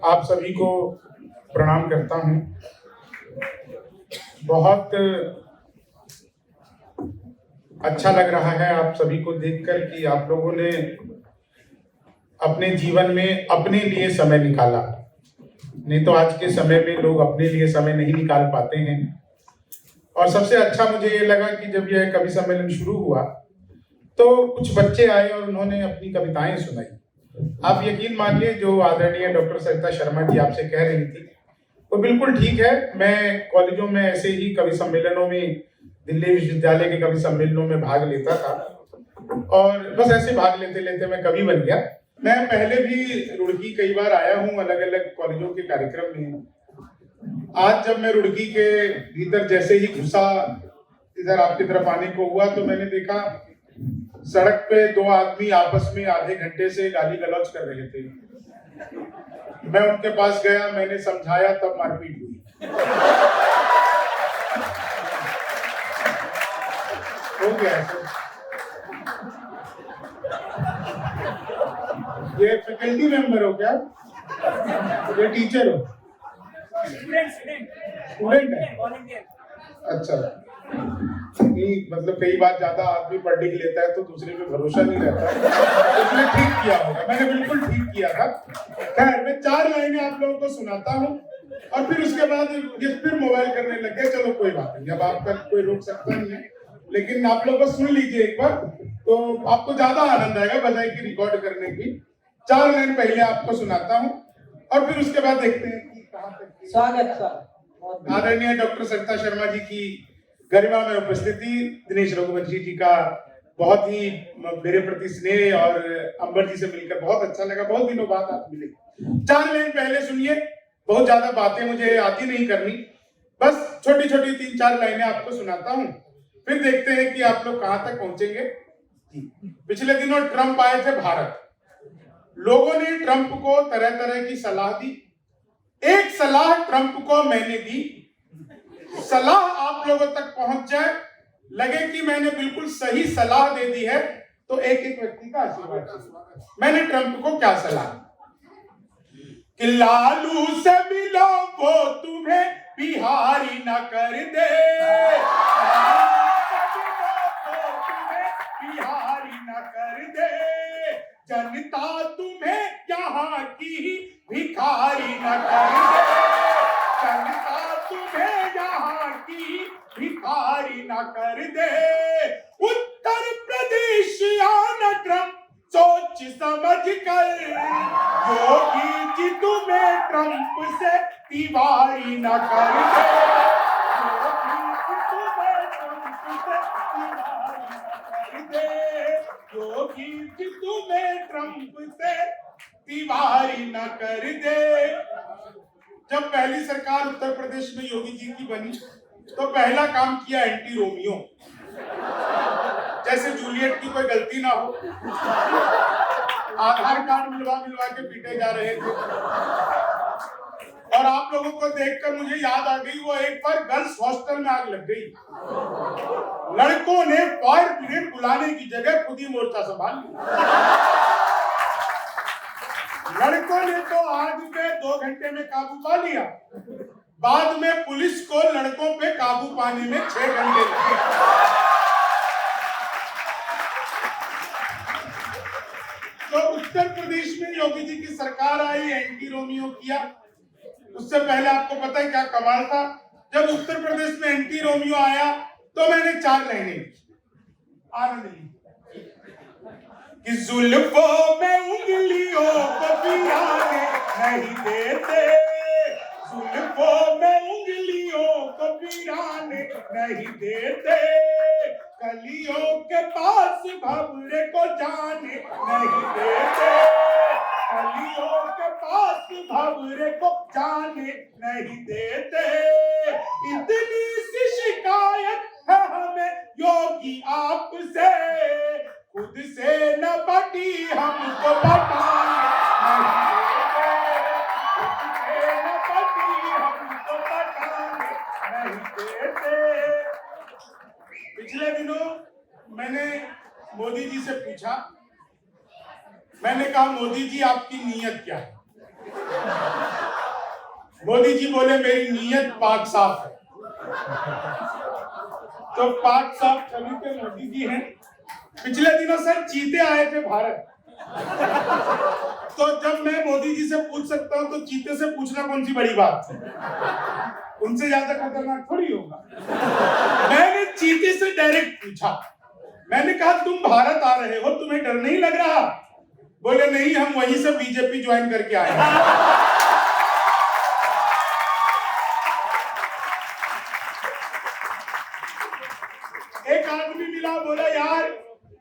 आप सभी को प्रणाम करता हूं। बहुत अच्छा लग रहा है आप सभी को देखकर कि आप लोगों ने अपने जीवन में अपने लिए समय निकाला। नहीं तो आज के समय में लोग अपने लिए समय नहीं निकाल पाते हैं। और सबसे अच्छा मुझे ये लगा कि जब यह कवि सम्मेलन शुरू हुआ तो कुछ बच्चे आए और उन्होंने अपनी कविताएं सुनाई। आप यकीन मानिए, जो आदरणीय डॉक्टर सरिता शर्मा जी आपसे कह रही थी वो बिल्कुल ठीक है। मैं कॉलेजों में ऐसे ही कवि सम्मेलनों में, दिल्ली विश्वविद्यालय के कवि सम्मेलनों में भाग लेता था और बस ऐसे भाग लेते लेते मैं कवि बन गया। मैं पहले भी रुड़की कई बार आया हूँ अलग अलग कॉलेजों के कार्यक्रम में। आज जब मैं रुड़की के भीतर जैसे ही घुसा, इधर आपकी तरफ आने को हुआ, तो मैंने देखा सड़क पे दो आदमी आपस में आधे घंटे से गाली गलौज कर रहे थे। मैं उनके पास गया, मैंने समझाया, तब मारपीट हुई। हो गया ऐसे। ये फैकल्टी मेंबर हो क्या? ये टीचर हो? स्टूडेंट है? अच्छा। नहीं, मतलब कई बार ज्यादा आदमी पढ़ लिख लेता है तो दूसरे पे भरोसा नहीं रहता, उसने ठीक किया होगा। मैंने बिल्कुल ठीक किया था। खैर, मैं 4 लाइनें आप लोगों को सुनाता हूँ और फिर उसके बाद ये फिर मोबाइल करने लग गए। चलो कोई बात नहीं, अब आपका कोई रोक सकता नहीं है, लेकिन आप लोग को सुन लीजिए एक बार, तो आपको ज्यादा आनंद आएगा बजाय की रिकॉर्ड करने की। 4 लाइन पहले आपको सुनाता हूँ और फिर उसके बाद देखते हैं कि कहाँ तक। स्वागत सर। आदरणीय डॉक्टर सरिता शर्मा जी की गरिमा में उपस्थिति, दिनेश रघुवंशी जी का बहुत ही मेरे प्रति स्नेह और अंबर जी से मिलकर बहुत अच्छा लगा। बहुत दिनों बाद आप मिले। 4 लाइन पहले सुनिए। बहुत ज्यादा बातें मुझे आती नहीं करनी, बस छोटी छोटी 3-4 लाइनें आपको सुनाता हूँ, फिर देखते हैं कि आप लोग कहाँ तक पहुंचेंगे। पिछले दिनों ट्रंप आए थे भारत। लोगों ने ट्रंप को तरह तरह की सलाह दी। एक सलाह ट्रंप को मैंने दी। सलाह आप लोगों तक पहुंच जाए, लगे कि मैंने बिल्कुल सही सलाह दे दी है, तो एक एक व्यक्ति का आशीर्वाद। मैंने ट्रंप को क्या सलाह कि लालू से मिलो वो तुम्हें बिहारी न कर दे, बिहारी न कर दे, जनता तुम्हें यहाँ की भिखारी न कर दे, जनता तुम्हें यहाँ की भिखारी न कर दे। उत्तर प्रदेश आना ट्रंप सोच समझ कर, योगी जी तुम्हें ट्रंप से दीवारी न कर दे, योगी जी तुम्हें ट्रंप से दीवारी न कर दे। जब पहली सरकार उत्तर प्रदेश में योगी जी की बनी तो पहला काम किया एंटी रोमियो, जैसे जूलियट की कोई गलती ना हो। आधार कार्ड मिलवा के पीटे जा रहे थे। और आप लोगों को देखकर मुझे याद आ गई, वो एक बार गर्ल्स हॉस्टल में आग लग गई। लड़कों ने फायर ब्रिगेड बुलाने की जगह खुद ही मोर्चा संभाल लिया। लड़कों ने तो आग पे 2 घंटे में काबू पा लिया, बाद में पुलिस को लड़कों पे काबू पाने में 6 घंटे लगे। तो उत्तर प्रदेश में योगी जी की सरकार आई, एंटी रोमियो किया। उससे पहले आपको पता है क्या कमाल था? जब उत्तर प्रदेश में एंटी रोमियो आया तो मैंने 4 लाइनें आनंद ली कि जुल्फों में उंगलियों को पियाने नहीं देते, जुल्फों में उंगलियों को पियाने नहीं देते, कलियों के पास भंवरे को जाने नहीं देते, कलियों के पास भंवरे को जाने नहीं देते। इतनी सी शिकायत है हमें योगी आपसे, खुद से न बटी हमको बताने नहीं देते। पिछले दिनों मैंने मोदी जी से पूछा मैंने कहा मोदी जी आपकी नीयत क्या है? मोदी जी बोले मेरी नीयत पाक साफ है। तो पाक साफ छवि के मोदी जी हैं। पिछले दिनों सर चीते आए थे भारत। तो जब मैं मोदी जी से पूछ सकता हूं तो चीते से पूछना कौन सी बड़ी बात है? उनसे ज्यादा खतरनाक थोड़ी होगा। मैंने चीते से डायरेक्ट पूछा, मैंने कहा तुम भारत आ रहे हो, तुम्हें डर नहीं लग रहा? बोले नहीं, हम वहीं से बीजेपी ज्वाइन करके आए हैं। एक आदमी मिला, बोला यार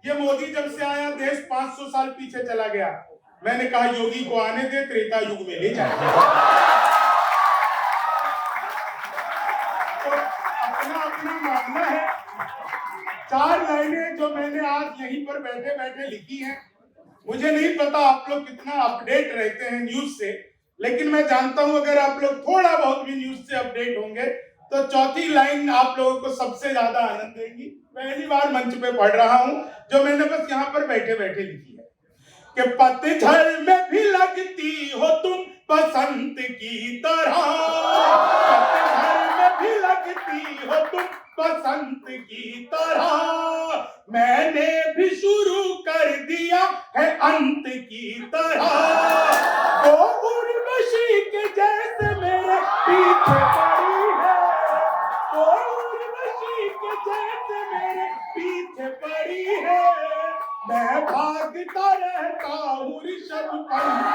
ये मोदी जब से आया देश 500 साल पीछे चला गया। मैंने कहा योगी को आने दे, त्रेता युग में ले जाएंगे। तो अपना अपना मामला है। 4 लाइनें जो मैंने आज यहीं पर बैठे बैठे लिखी हैं। मुझे नहीं पता आप लोग कितना अपडेट रहते हैं न्यूज से, लेकिन मैं जानता हूं अगर आप लोग थोड़ा बहुत भी न्यूज से अपडेट होंगे तो चौथी लाइन आप लोगों को सबसे ज्यादा आनंद देगी। पहली बार मंच पे पढ़ रहा हूं, जो मैंने बस यहाँ पर बैठे बैठे लिखी है कि पतझड़ में भी लगती हो तुम बसंत की तरह, पतझड़ में भी लगती हो तुम बसंत की तरह, मैंने भी शुरू कर दिया है अंत की तरह, वो उर्वशी के जैसे मेरे पीछे पड़ी है, वो उर्वशी के जैसे मेरे पीछे पड़ी है, मैं भागता रहता हूँ ऋषभ पंत,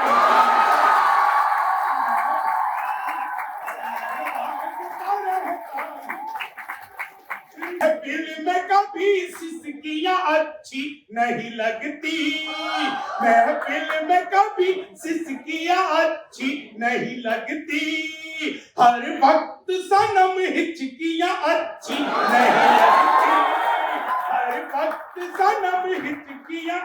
दिल में कभी सिसकियां अच्छी नहीं लगती, महफिल में कभी सिसकियां अच्छी नहीं लगती, हर वक्त सनम हिचकियां अच्छी नहीं लगती, हर वक्त सनम हिचकियां।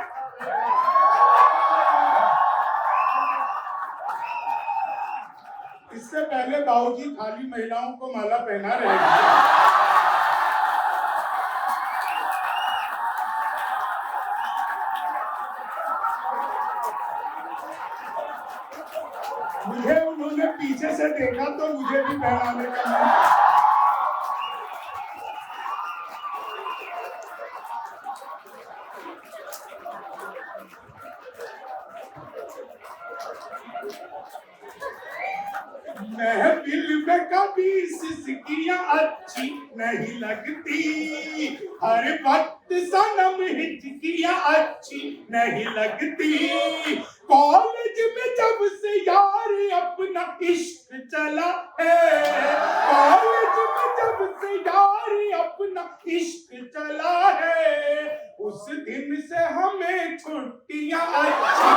इससे पहले बाबूजी खाली महिलाओं को माला पहना रहे थे। मुझे उन्होंने पीछे से देखा तो मुझे भी पहनाने का मन। महफिल में कभी सिसकियां अच्छी नहीं लगती, हर वक्त सनम हिचकियां अच्छी नहीं लगती, कॉलेज में जब से यार अपना इश्क चला है, कॉलेज में जब से यार अपना इश्क चला है, उस दिन से हमें छुट्टियां अच्छी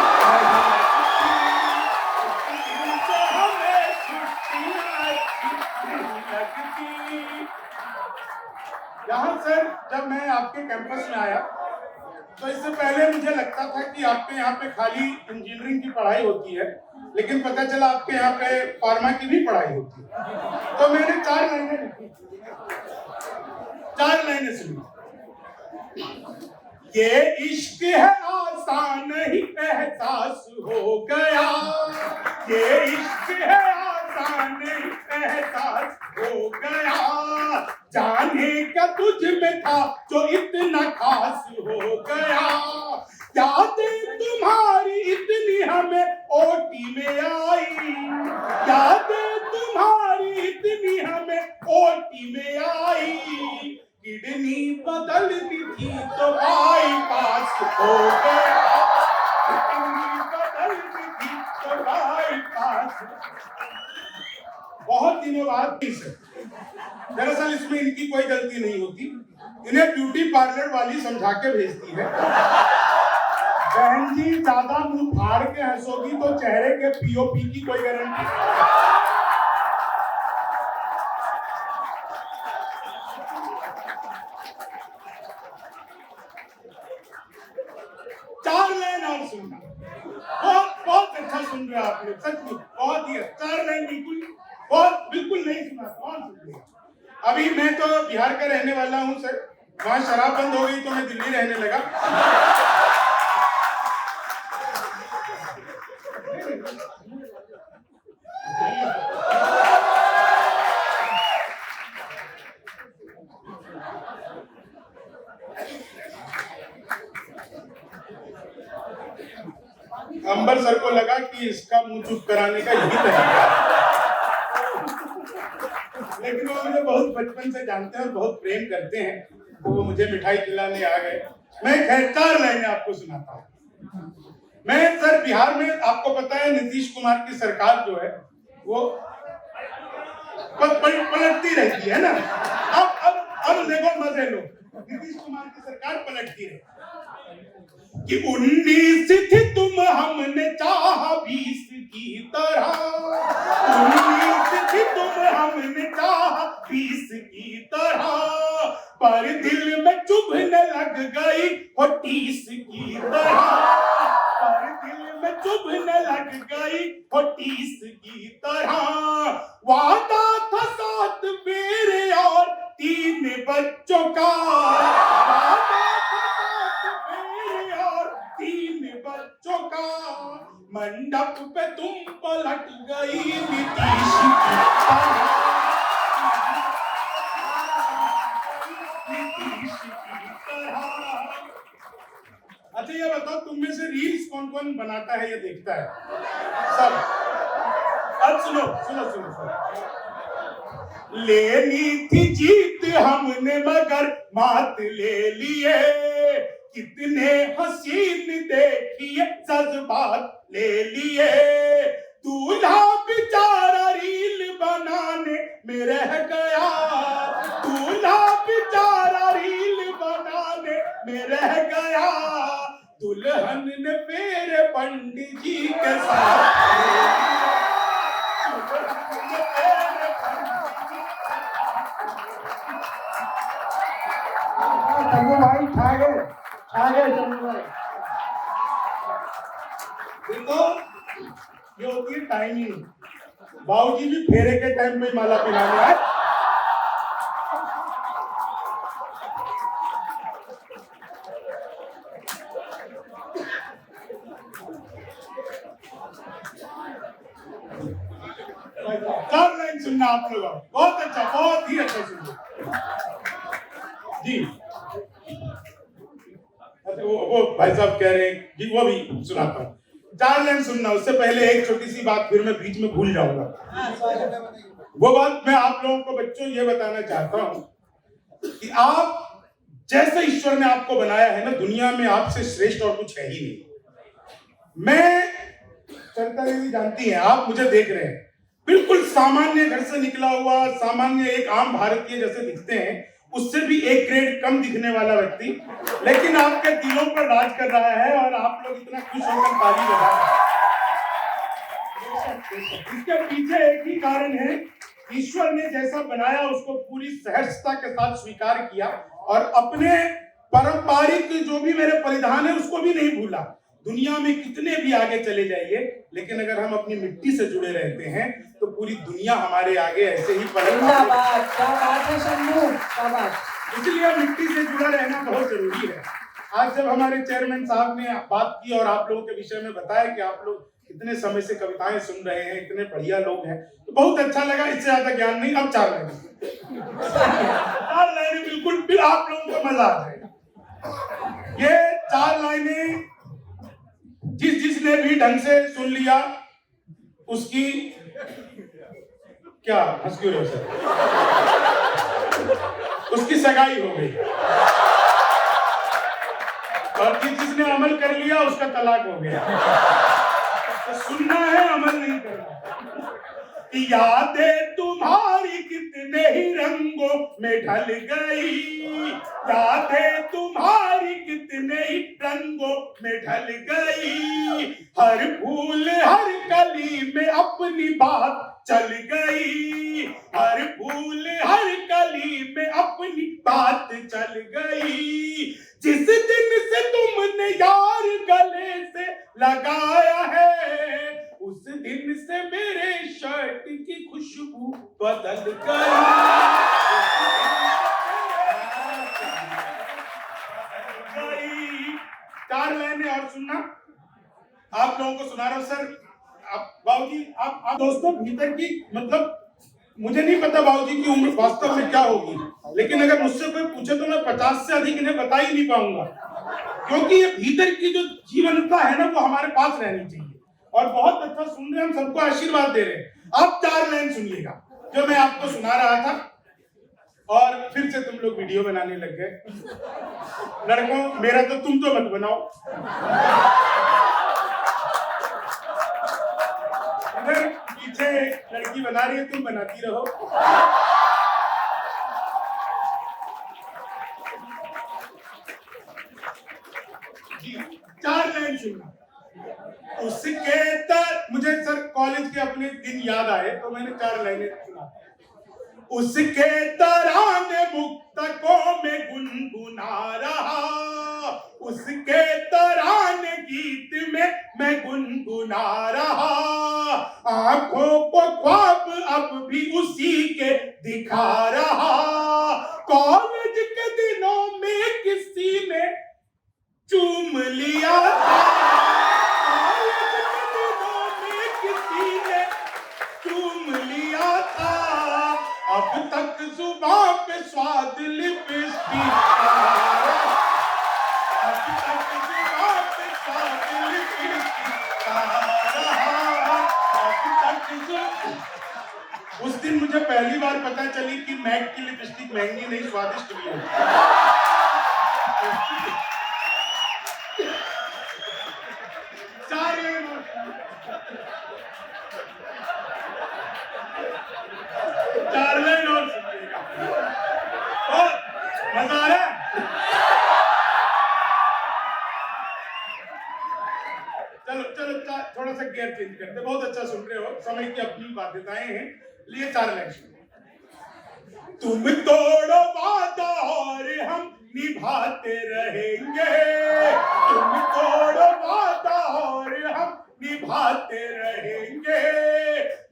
यहाँ सर जब मैं आपके कैंपस में आया तो इससे पहले मुझे लगता था कि आपके यहाँ पे खाली इंजीनियरिंग की पढ़ाई होती है, लेकिन पता चला आपके यहाँ पे फार्मा की भी पढ़ाई होती है। तो मैंने 4 लाइनें लिखी, 4 लाइनें सुनी। ये इश्क है आसान ही एहसास हो गया, ये इश्क है आसान ही एहसास हो गया, जाने का तुझ में था जो इतना खास हो गया, यादें तुम्हारी इतनी हमें ओटी में आई, यादें तुम्हारी इतनी हमें ओटी में आई, किडनी बदलनी थी तो बाईपास हो गया, किडनी बदलनी थी तो बाईपास। बहुत दिनों बाद दरअसल इसमें इनकी कोई गलती नहीं होती, इन्हें ब्यूटी पार्लर वाली समझा के भेजती है। बहन जी ज्यादा मुंह फाड़ के हंसोगी तो चेहरे के पीओपी की कोई गारंटी नहीं। 4 लाइन और सुनना, बहुत बहुत अच्छा सुन रहे आप लोग, सच में बहुत ही 4 लाइन बिल्कुल नहीं सुना, कौन सुन रहे? अभी मैं तो बिहार का रहने वाला हूँ सर, वहाँ शराब बंद हो गई तो मैं दिल्ली रहने लगा। अंबर सर को लगा कि इसका मुंह चुप कराने का यही तरीका है। लेकिन वो मुझे बहुत बचपन से जानते हैं और बहुत प्रेम करते हैं, तो वो मुझे मिठाई खिलाने आ गए। मैं खैर 4 लाइनें आपको सुनाता हूँ। मैं सर बिहार में आपको पता है नीतीश कुमार की सरकार जो है वो पलटती रहती है ना। अब देखो मजे लो, नीतीश कुमार की सरकार पलटती है कि 19 थी तुम हमने चाहा 20 की तरह, 19 थी तुम हमने चाहा 20 की तरह, पर दिल में चुभने लग गई हो 30 की तरह, पर दिल में चुभने लग गई हो 30 की तरह। वादा था 7 मेरे और 3 बच्चों का, वादा था 7 मेरे और 3 बच्चों का, मंडप पे तुम पलट गई नीतीश की तरह, नीतीश की तरह। अच्छा ये बताओ, तुम में से रील्स कौन कौन बनाता है, ये देखता है सब? अब सुनो सुनो सुनो सुनो। लेनी थी जीत हमने मगर मात ले लिए, कितने हसीन देखिए जज्बात ले लिए, दूल्हा बेचारा रील बनाने में रह गया, दूल्हा बेचारा रील बनाने में रह गया, दुल्हन ने फेरे पंडित जी के साथ चंदू भाई छा गए चंदू भाई। देखो ये होती है टाइमिंग। बाबूजी भी फेरे के टाइम में माला पिलाने आए। चार लाइन सुनना आप लोग, बहुत अच्छा, बहुत ही अच्छा सुनिए जी। अच्छा वो भाई साहब कह रहे हैं कि वो भी सुनाता हूँ। 4 लाइन सुनना, उससे पहले एक छोटी सी बात फिर मैं बीच में भूल जाऊंगा। वो बात मैं आप लोगों को बच्चों ये बताना चाहता हूँ कि आप जैसे ईश्वर ने आपको बनाया है ना, दुनिया में आपसे श्रेष्ठ और कुछ है ही नहीं। मैं चलता दीदी जानती हैं, आप मुझे देख रहे हैं, बिल्कुल सामान्य घर से निकला हुआ, सामान्य एक आम भारतीय जैसे दिखते हैं, उससे भी 1 ग्रेड कम दिखने वाला व्यक्ति, लेकिन आपके दिलों पर राज कर रहा है और आप लोग इतना खुश होकर ताली बजा रहे हैं। इसके पीछे एक ही कारण है, ईश्वर ने जैसा बनाया उसको पूरी सहजता के साथ स्वीकार किया और अपने पारंपरिक जो भी मेरे परिधान है उसको भी नहीं भूला। दुनिया में कितने भी आगे चले जाइए, लेकिन अगर हम अपनी मिट्टी से जुड़े रहते हैं तो पूरी दुनिया हमारे आगे ऐसे ही इसलिए मिट्टी से जुड़ा रहना बहुत जरूरी है। आज जब हमारे चेयरमैन साहब ने बात की और आप लोगों के विषय में बताया कि आप लोग इतने समय से कविताएं सुन रहे हैं, इतने बढ़िया लोग हैं, तो बहुत अच्छा लगा। इससे ज्यादा ज्ञान नहीं, अब 4 लाइनें बिल्कुल भी आप लोगों को मजा आ जाएगा। ये 4 लाइनें जिसने भी ढंग से सुन लिया उसकी क्या हंस क्यों रहे सर, उसकी सगाई हो गई, और जिसने अमल कर लिया उसका तलाक हो गया। तो सुनना है, अमल नहीं करना। यादें तुम्हारी कितने ही रंगों में ढल गई, यादें तुम्हारी कितने ही रंगों में ढल गई, हर फूल हर कली में अपनी बात चल गई, हर फूल हर कली में अपनी बात चल गई, जिस दिन से तुमने यार गले से लगाया है उस दिन से मेरे शर्ट की खुशबू बदल गई। 4 लाइनें और सुनना, आप लोगों को सुना रहा हूं सर। बाबूजी आप दोस्तों भीतर की, मतलब मुझे नहीं पता बाबूजी की उम्र वास्तव में क्या होगी, लेकिन अगर मुझसे कोई पूछे तो मैं 50 से अधिक इन्हें बता ही नहीं पाऊंगा, क्योंकि ये भीतर की जो जीवनता है ना, वो हमारे पास रहनी चाहिए। और बहुत अच्छा सुन रहे हैं, हम सबको आशीर्वाद दे रहे हैं। अब 4 लाइन सुनिएगा जो मैं आपको सुना रहा था, और फिर से तुम लोग वीडियो बनाने लग गए। लड़कों, मेरा तो तुम तो मत बनाओ। इधर पीछे लड़की बना रही है, तुम बनाती रहो। जी, 4 लाइन सुनना। उसके मुझे सर कॉलेज के अपने दिन याद आए, तो मैंने 4 लाइनें सुना। उसके तराने मुक्तकों में गुनगुना रहा, उसके तराने गीत में मैं गुनगुना रहा, आंखों को ख्वाब अब भी उसी के दिखा रहा। कॉलेज के दिनों में किसी ने चूम लिया था, कॉलेज के दिनों में किसी ने चूम लिया था, अब तक जुबान पे स्वाद लिपस्टिक का, अब तक जुबान पे स्वाद लिपस्टिक का रहा, अब तक उस दिन मुझे पहली बार पता चली कि मैक की लिपस्टिक महंगी नहीं, स्वादिष्ट भी है। 4 लाइन और 4 लाइन और सुनिएगा। मजा आ रहा है? चलो थोड़ा सा गियर चेंज करते। बहुत अच्छा सुन रहे हो, समय की अपनी बाध्यताएं हैं, लिए 4 लाइन सुनिए। तुम तोड़ो वादा और हम निभाते रहेंगे, तुम तोड़ो वादा और हम निभाते रहेंगे,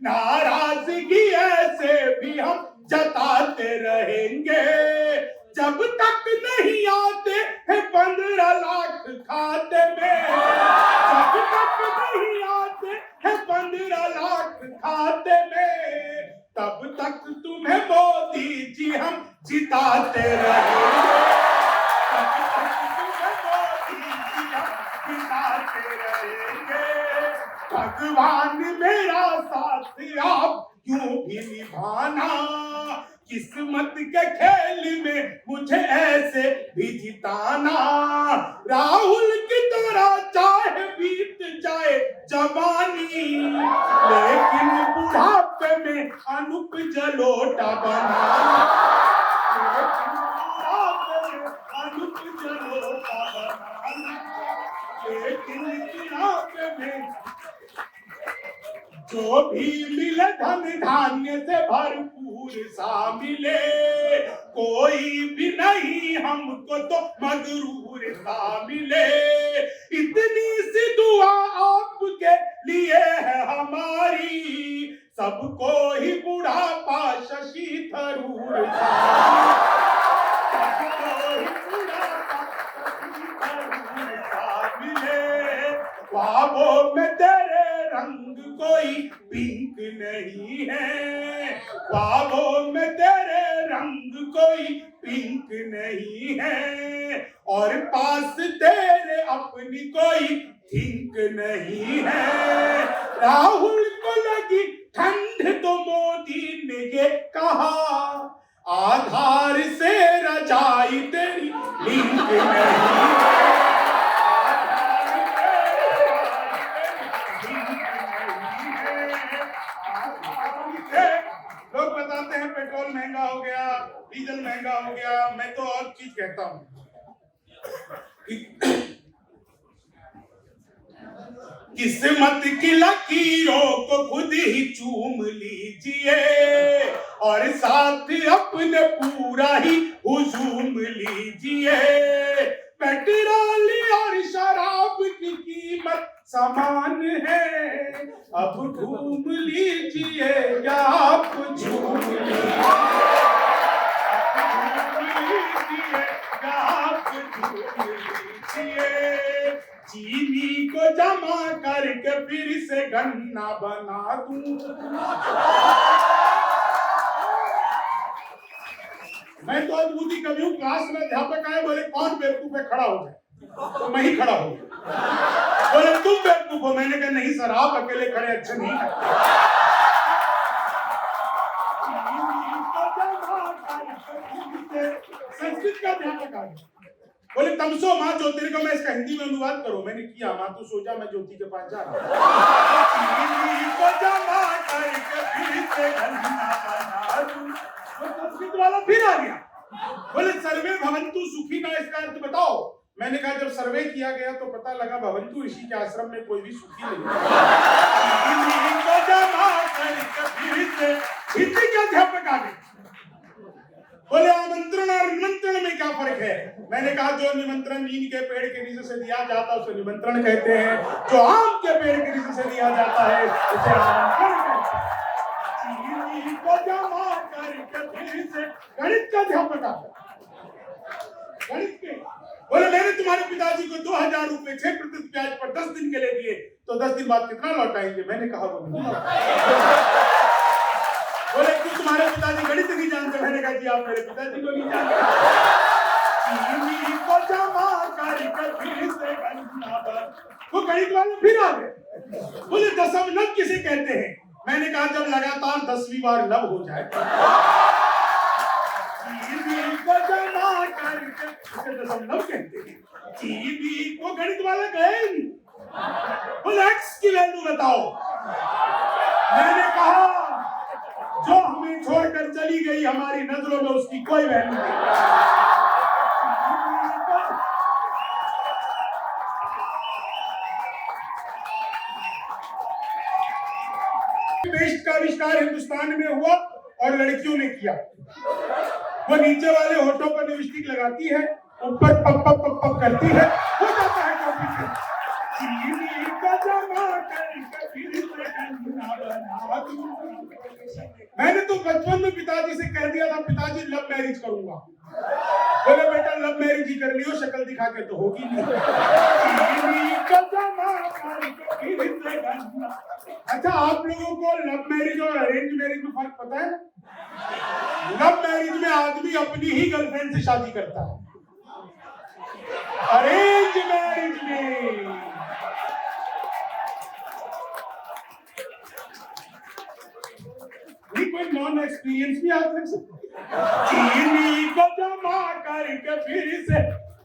नाराजगी ऐसे भी हम जताते रहेंगे, जब तक नहीं आते हैं 15 लाख खाते में, जब तक नहीं आते हैं 15 लाख खाते में, तब तक तुम्हें मोदी जी हम जिताते रहेंगे, तब तक तुम्हें मोदी जी हम जिताते रहेंगे। भगवान मेरा साथ आप यूं भी निभाना, किस्मत के खेल में मुझे ऐसे भी जिताना, राहुल की तरह चाहे बीत जाए जवानी, लेकिन बुढ़ापे में अनूप जलोटा बनाना, लेकिन बुढ़ापे में अनूप जलोटा बनाना, लेकिन बुढ़ापे में जो भी मिले धन धान्य से भरपूर सा मिले, कोई भी नहीं हमको तो मगरूर सा मिले, इतनी सी दुआ आपके लिए है हमारी, सबको ही बुढ़ापा शशि थरूर सा, सबको ही बुढ़ापा शशि थरूर सा मिले, ख्वाबों में तेरे रंग कोई पिंक नहीं है, ख्वाबों में तेरे रंग कोई पिंक नहीं है, और पास तेरे अपनी कोई थिंक नहीं है, राहुल को लगी ठंड तो मोदी ने ये कहा, आधार से रजाई तेरी लिंक नहीं है, लोग बताते हैं पेट्रोल महंगा हो गया, डीजल महंगा हो गया, मैं तो और चीज कहता हूं, किस्मत की लकीरों को खुद ही चूम लीजिए, और साथ अपने पूरा ही हुजूम लीजिए, पेट्रोल और शराब की कीमत समान है, अब घूम लीजिए या आप झूम लीजिए, या आप झूम लीजिए, चीनी को जमा करके फिर से गन्ना बना दूं, मैं तो अद्भुति कभी हूँ, क्लास में अध्यापक आए, बोले कौन बेवकूफ है खड़ा हो जाए, तो मैं ही खड़ा हो गया। बोले तुम बेवकूफ हो। मैंने कहा नहीं सर, आप अकेले खड़े अच्छे नहीं है। संस्कृत का अध्यापक आ गया। बोले तमसो माँ ज्योति को मैं इसका हिंदी में अनुवाद करो। मैंने किया। माँ तू सो जा, मैं ज्योति के पास जा रहा संस्कृत वाला फिर आ गया। बोले सर्वे भवन्तु सुखी ना, इसका अर्थ बताओ। मैंने कहा जब सर्वे किया गया तो पता लगा भवन्तु ऋषि के आश्रम में कोई भी सुखी नहीं। हिंदी के अध्यापक आ गए। बोले आमंत्रण और निमंत्रण में क्या फर्क है? मैंने कहा जो निमंत्रण नीम के पेड़ के नीचे से दिया जाता है उसे निमंत्रण कहते हैं, जो आम के पेड़ के नीचे से दिया जाता है उसे आमंत्रण कहते हैं। गणित का अध्यापक गणित के बोले मैंने तुम्हारे पिताजी को 2000 रुपए 6% ब्याज पर 10 दिन के लिए दिए, तो 10 दिन बाद कितना लौटाएंगे? मैंने कहा वो नहीं। बोले कि तुम्हारे पिताजी गणित नहीं जानते। मैंने कहा जी आप मेरे पिताजी को नहीं जानते। वो गणित वाले फिर आ गए। बोले दशम लव किसे कहते हैं? मैंने कहा जब लगातार 10वीं बार लव हो जाए दशम लव कहते हैं। वो गणित वाला गए। बोले एक्स की वैल्यू बताओ। मैंने कहा जो हमें छोड़कर चली गई हमारी नजरों में उसकी कोई वैल्यू नहीं। पेस्ट का आविष्कार हिंदुस्तान में हुआ और लड़कियों ने किया। वो नीचे वाले होठों पर लिपस्टिक लगाती है, ऊपर पप पप पप पप करती है, हो जाता है कॉपी से। मैंने तो बचपन में पिताजी से कह दिया था पिताजी लव मैरिज करूंगा। बोले बेटा लव मैरिज ही कर लियो, शक्ल दिखा के तो होगी नहीं। अच्छा आप लोगों को लव मैरिज और अरेंज मैरिज में फर्क पता है? लव मैरिज में आदमी अपनी ही गर्लफ्रेंड से शादी करता है, अरेंज मैरिज में कोई नॉन एक्सपीरियंस भी आप रख सकते। चीनी को जमा करके फिर से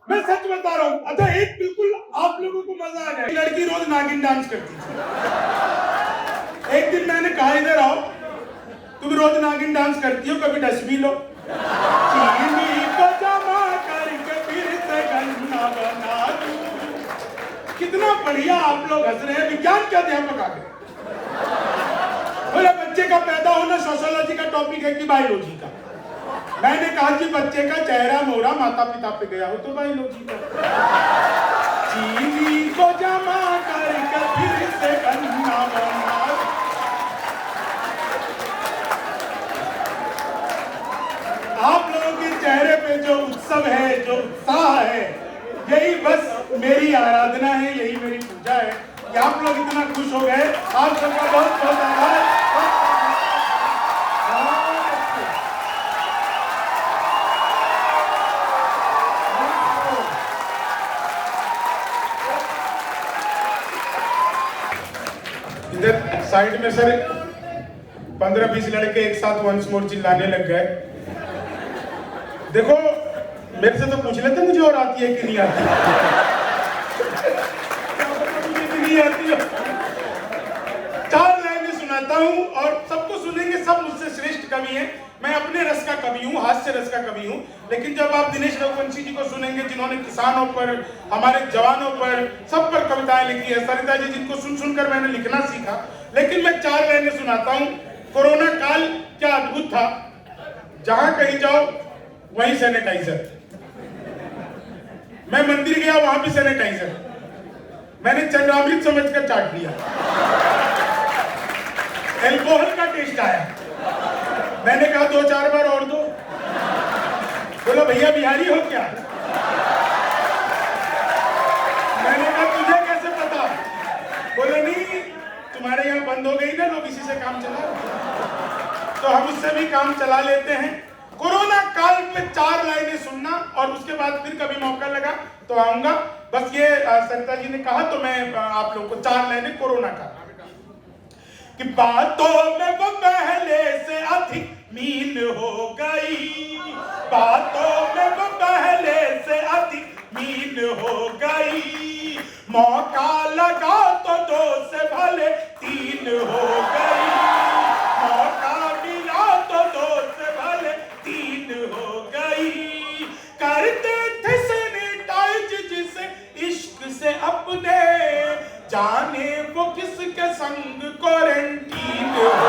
मैं सच बता रहा हूँ। अच्छा एक बिल्कुल आप लोगों को मजा आ जाए। लड़की रोज नागिन डांस करती थी। एक दिन मैंने कहा इधर आओ, तुम रोज नागिन डांस करती हो, कभी डस भी लो। चीनी को जमा करके फिर से गन्ना बना दूं। कितना बढ़िया आप लोग हंस रहे हैं। विज्ञान के अध्यापक आ गए। बोले बच्चे का पैदा होना सोशियोलॉजी का टॉपिक है कि बायोलॉजी का? मैंने कहा कि बच्चे का चेहरा मोहरा माता पिता पे गया हो तो बायोलॉजी का। चीनी को जमा करके फिर से गन्ना बना। आप लोगों के चेहरे पे जो उत्सव है, जो उत्साह है, यही बस मेरी आराधना है, यही मेरी पूजा है कि आप लोग इतना खुश हो गए। आप सबका बहुत बहुत आभार। इधर साइड में सर 15-20 लड़के एक साथ वंस मोर चिल्लाने लग गए। देखो मेरे से तो पूछ लेते मुझे और आती है कि नहीं आती। नहीं आती है। 4 लाइनें सुनाता हूँ और सबको सुनेंगे, सब मुझसे श्रेष्ठ कवि हैं। मैं अपने रस का कवि हूँ, हास्य रस का कवि हूँ। लेकिन जब आप दिनेश रघुवंशी जी को सुनेंगे जिन्होंने किसानों पर, हमारे जवानों पर, सब पर कविताएं लिखी है, सरिता जी जिनको सुन सुनकर मैंने लिखना सीखा। लेकिन मैं 4 लाइनें सुनाता हूँ। कोरोना काल क्या अद्भुत था। जहां कहीं जाओ वहीं सैनिटाइजर। मैं मंदिर गया वहां भी सैनिटाइजर। मैंने चंद्रामृत समझकर चाट लिया। एल्कोहल का टेस्ट आया। मैंने कहा 2-4 बार और दो। बोला भैया बिहारी हो क्या? मैंने कहा तुझे कैसे पता? बोले नहीं तुम्हारे यहाँ बंद हो गई ना, लोग इसी से काम चला, तो हम उससे भी काम चला लेते हैं। कोरोना काल में 4 लाइनें सुनना और उसके बाद फिर कभी मौका लगा तो आऊंगा। बस ये सरिता जी ने कहा तो मैं आप लोगों को 4 लाइनें कोरोना का कि बातों में वो पहले से अधिक मीन हो गई, बातों में वो पहले से अधिक मीन हो गई, मौका लगा तो 2 से भले 3 हो गई, मौका मिला तो 2 से भले 3 हो गई, करते थे सैनिटाइज जिसे इश्क से अपने, जाने वो किसके संग क्वारंटीन हो